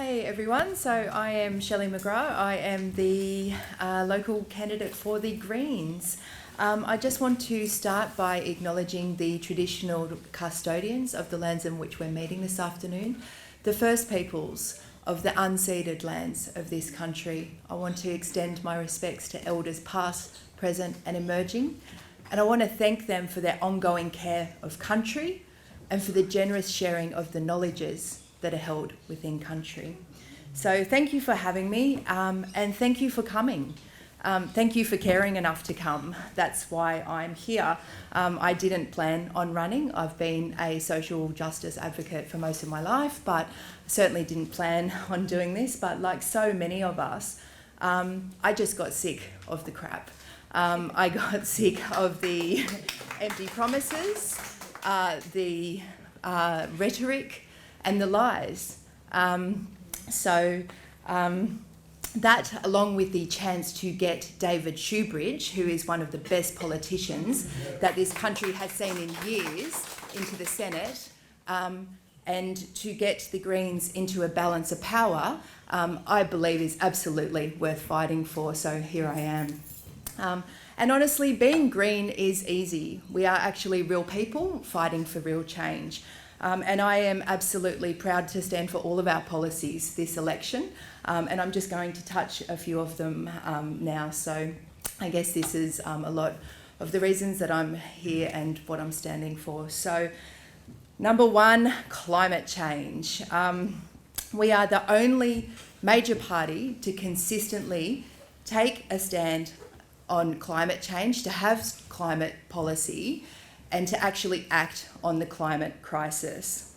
Hey everyone, so I am Shelly McGrath. I am the local candidate for the Greens. I just want to start by acknowledging the traditional custodians of the lands in which we're meeting this afternoon, the First Peoples of the unceded lands of this country. I want to extend my respects to elders past, present and emerging, and I want to thank them for their ongoing care of country and for the generous sharing of the knowledges that are held within country. So thank you for having me, and thank you for coming. Thank you for caring enough to come. That's why I'm here. I didn't plan on running. I've been a social justice advocate for most of my life, but certainly didn't plan on doing this. But like so many of us, I just got sick of the crap. I got sick of the empty promises, the rhetoric, and the lies. That, along with the chance to get David Shoebridge, who is one of the best politicians that this country has seen in years, into the Senate, and to get the Greens into a balance of power, I believe is absolutely worth fighting for, so here I am. And honestly, being Green is easy. We are actually real people fighting for real change. And I am absolutely proud to stand for all of our policies this election, and I'm just going to touch a few of them now. So I guess this is a lot of the reasons that I'm here and what I'm standing for. So number one, climate change. We are the only major party to consistently take a stand on climate change, to have climate policy, and to actually act on the climate crisis.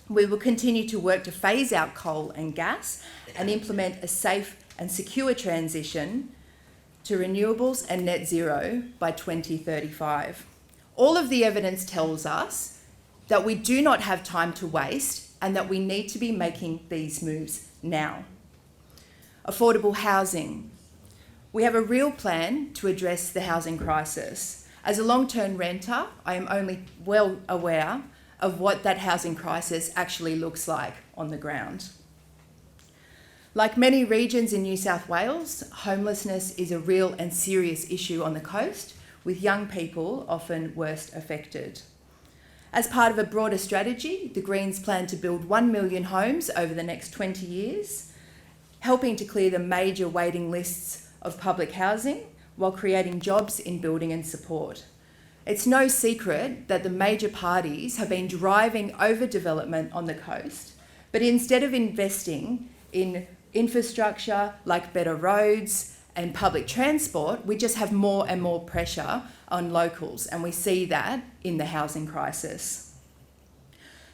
We will continue to work to phase out coal and gas and implement a safe and secure transition to renewables and net zero by 2035. All of the evidence tells us that we do not have time to waste and that we need to be making these moves now. Affordable housing. We have a real plan to address the housing crisis. As a long-term renter, I am only well aware of what that housing crisis actually looks like on the ground. Like many regions in New South Wales, homelessness is a real and serious issue on the coast, with young people often worst affected. As part of a broader strategy, the Greens plan to build 1 million homes over the next 20 years, helping to clear the major waiting lists of public housing, while creating jobs in building and support. It's no secret that the major parties have been driving overdevelopment on the coast, but instead of investing in infrastructure like better roads and public transport, we just have more and more pressure on locals, and we see that in the housing crisis.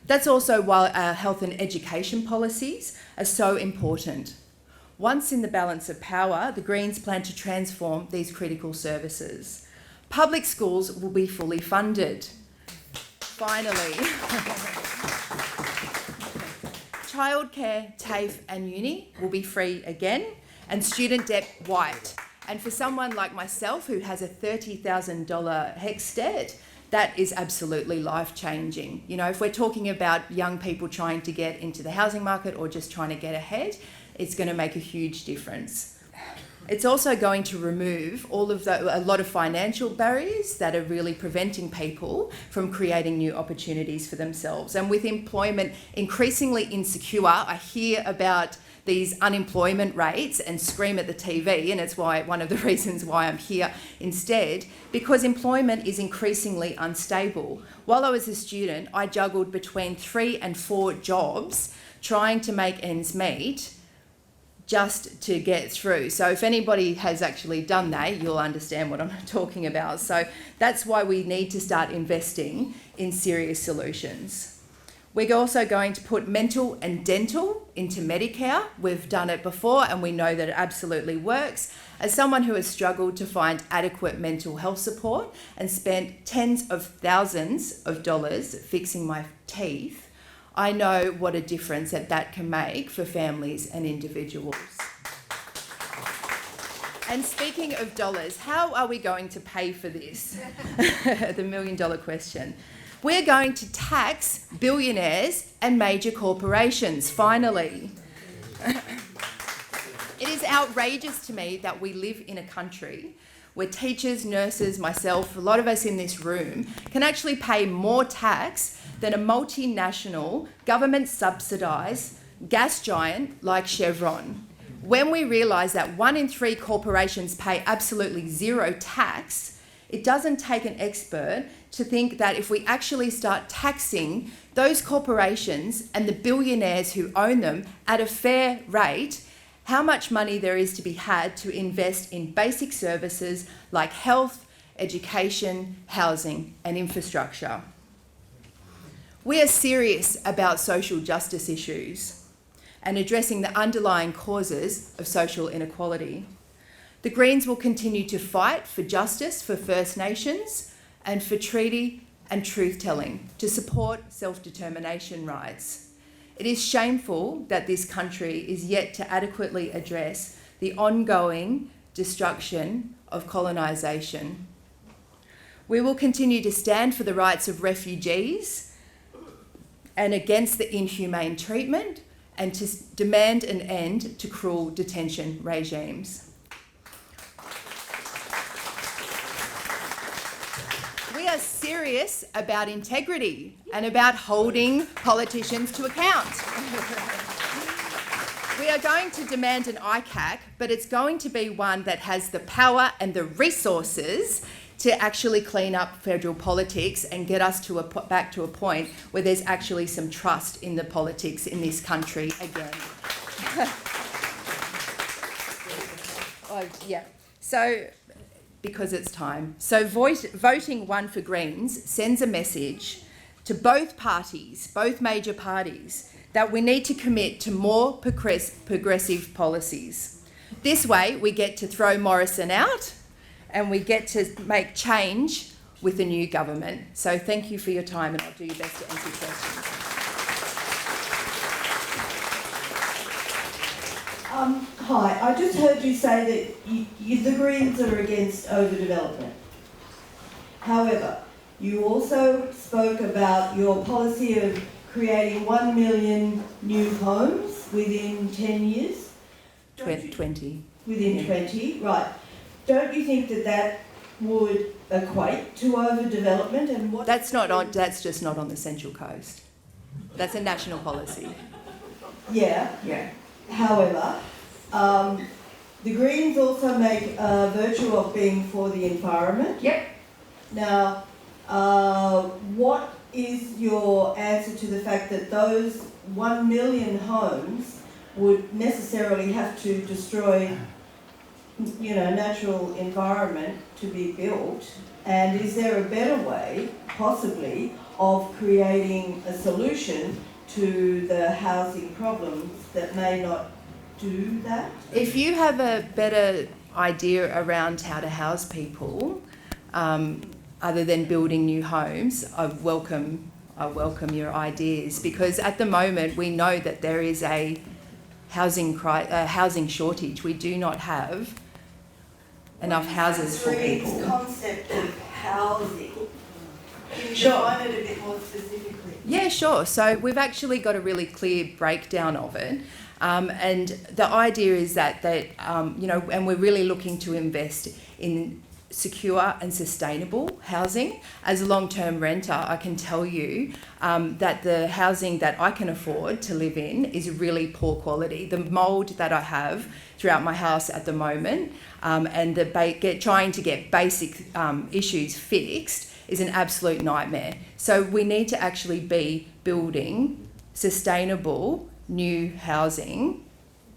That's also why our health and education policies are so important. Once in the balance of power, the Greens plan to transform these critical services. Public schools will be fully funded. Finally. Childcare, TAFE and uni will be free again, and student debt wiped. And for someone like myself who has a $30,000 HECS debt, that is absolutely life-changing. You know, if we're talking about young people trying to get into the housing market or just trying to get ahead, it's going to make a huge difference. It's also going to remove a lot of financial barriers that are really preventing people from creating new opportunities for themselves. And with employment increasingly insecure, I hear about these unemployment rates and scream at the TV, and it's one of the reasons why I'm here instead, because employment is increasingly unstable. While I was a student, I juggled between 3 and 4 jobs trying to make ends meet, just to get through. So if anybody has actually done that, you'll understand what I'm talking about. So that's why we need to start investing in serious solutions. We're also going to put mental and dental into Medicare. We've done it before and we know that it absolutely works. As someone who has struggled to find adequate mental health support and spent tens of thousands of dollars fixing my teeth, I know what a difference that can make for families and individuals. And speaking of dollars, how are we going to pay for this? The million-dollar question. We're going to tax billionaires and major corporations, finally. It is outrageous to me that we live in a country where teachers, nurses, myself, a lot of us in this room can actually pay more tax than a multinational, government-subsidised gas giant like Chevron. When we realise that 1 in 3 corporations pay absolutely zero tax, it doesn't take an expert to think that if we actually start taxing those corporations and the billionaires who own them at a fair rate, how much money there is to be had to invest in basic services like health, education, housing and infrastructure. We are serious about social justice issues and addressing the underlying causes of social inequality. The Greens will continue to fight for justice for First Nations and for treaty and truth-telling to support self-determination rights. It is shameful that this country is yet to adequately address the ongoing destruction of colonisation. We will continue to stand for the rights of refugees and against the inhumane treatment and to demand an end to cruel detention regimes. We are serious about integrity and about holding politicians to account. We are going to demand an ICAC, but it's going to be one that has the power and the resources to actually clean up federal politics and get us to back to a point where there's actually some trust in the politics in this country again. So, because it's time. So voting 1 for Greens sends a message to both parties, both major parties, that we need to commit to more progressive policies. This way we get to throw Morrison out and we get to make change with the new government. So thank you for your time and I'll do your best to answer your questions. Hi, I just heard you say that the Greens are against overdevelopment. However, you also spoke about your policy of creating 1 million new homes within 10 years. 20. Within 20, right. Don't you think that would equate to overdevelopment? And what? That's just not on the Central Coast. That's a national policy. Yeah. However, the Greens also make a virtue of being for the environment. Yep. Now, what is your answer to the fact that those 1 million homes would necessarily have to destroy, natural environment to be built? And is there a better way, possibly, of creating a solution to the housing problems that may not do that? If you have a better idea around how to house people, other than building new homes, I welcome your ideas, because at the moment we know that there is a housing shortage. We do not have enough houses for people. The concept of housing. Can you define it a bit more specifically? Yeah, sure. So we've actually got a really clear breakdown of it. And the idea is that and we're really looking to invest in secure and sustainable housing. As a long-term renter, I can tell you that the housing that I can afford to live in is really poor quality. The mould that I have throughout my house at the moment and trying to get basic issues fixed is an absolute nightmare. So we need to actually be building sustainable new housing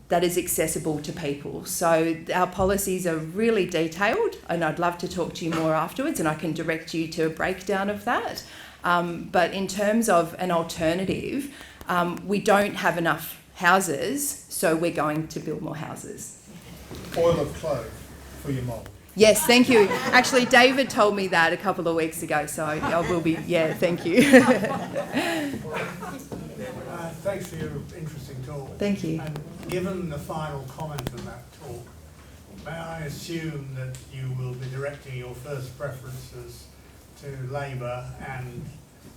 that is accessible to people. So our policies are really detailed, and I'd love to talk to you more afterwards, and I can direct you to a breakdown of that. But in terms of an alternative, we don't have enough houses, so we're going to build more houses. Oil of clove for your mould. Yes, thank you. Actually, David told me that a couple of weeks ago, so I will be, thank you. Thanks for your interesting talk. Thank you. And given the final comment in that talk, may I assume that you will be directing your first preferences to Labour and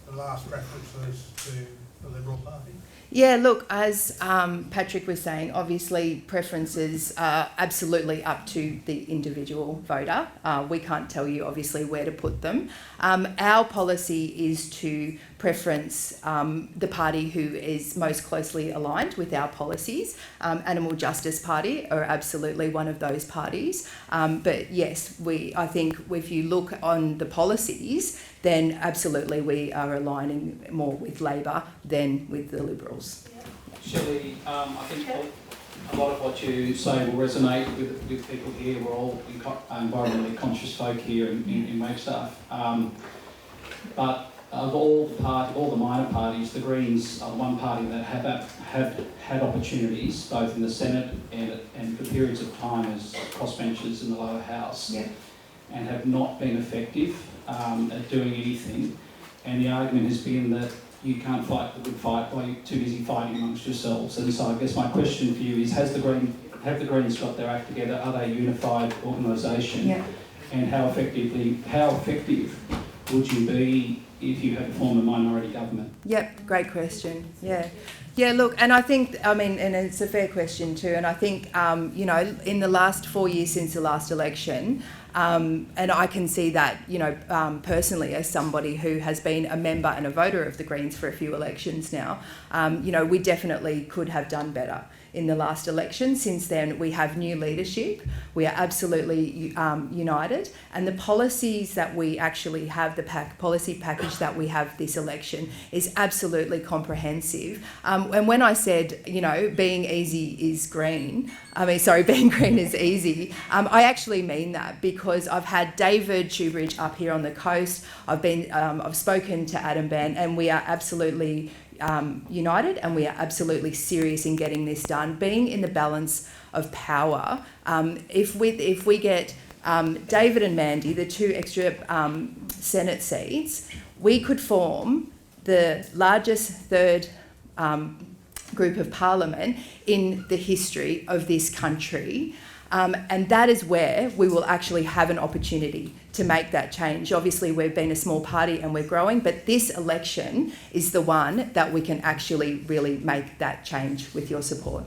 the last preferences to the Liberal Party? Yeah, look, as Patrick was saying, obviously preferences are absolutely up to the individual voter. We can't tell you, obviously, where to put them. Our policy is to preference the party who is most closely aligned with our policies. Animal Justice Party are absolutely one of those parties. But yes, I think if you look on the policies, then absolutely we are aligning more with Labor than with the Liberals. Shelley, I think a lot of what you say will resonate with people here. We're all environmentally conscious folk here in Wagstaffe. But of all the minor parties, the Greens are the one party that have had opportunities, both in the Senate and for periods of time as crossbenchers in the lower house, and have not been effective at doing anything. And the argument has been that you can't fight the good fight while you're too busy fighting amongst yourselves. And so I guess my question for you is, have the Greens got their act together? Are they a unified organisation? Yeah. And how effective would you be if you had to form a minority government? Yep, great question. Yeah, look, and I think, and it's a fair question too, and I think, in the last 4 years since the last election, and I can see that, personally as somebody who has been a member and a voter of the Greens for a few elections now, we definitely could have done better in the last election. Since then, we have new leadership. We are absolutely united, and the policies that we actually have, the policy package that we have this election is absolutely comprehensive. And when I said, being easy is green, being green is easy, I actually mean that, because I've had David Shoebridge up here on the coast. I've spoken to Adam Ban, and we are absolutely united, and we are absolutely serious in getting this done. Being in the balance of power, if we get David and Mandy, the two extra Senate seats, we could form the largest third group of parliament in the history of this country. And that is where we will actually have an opportunity to make that change. Obviously, we've been a small party and we're growing, but this election is the one that we can actually really make that change with your support.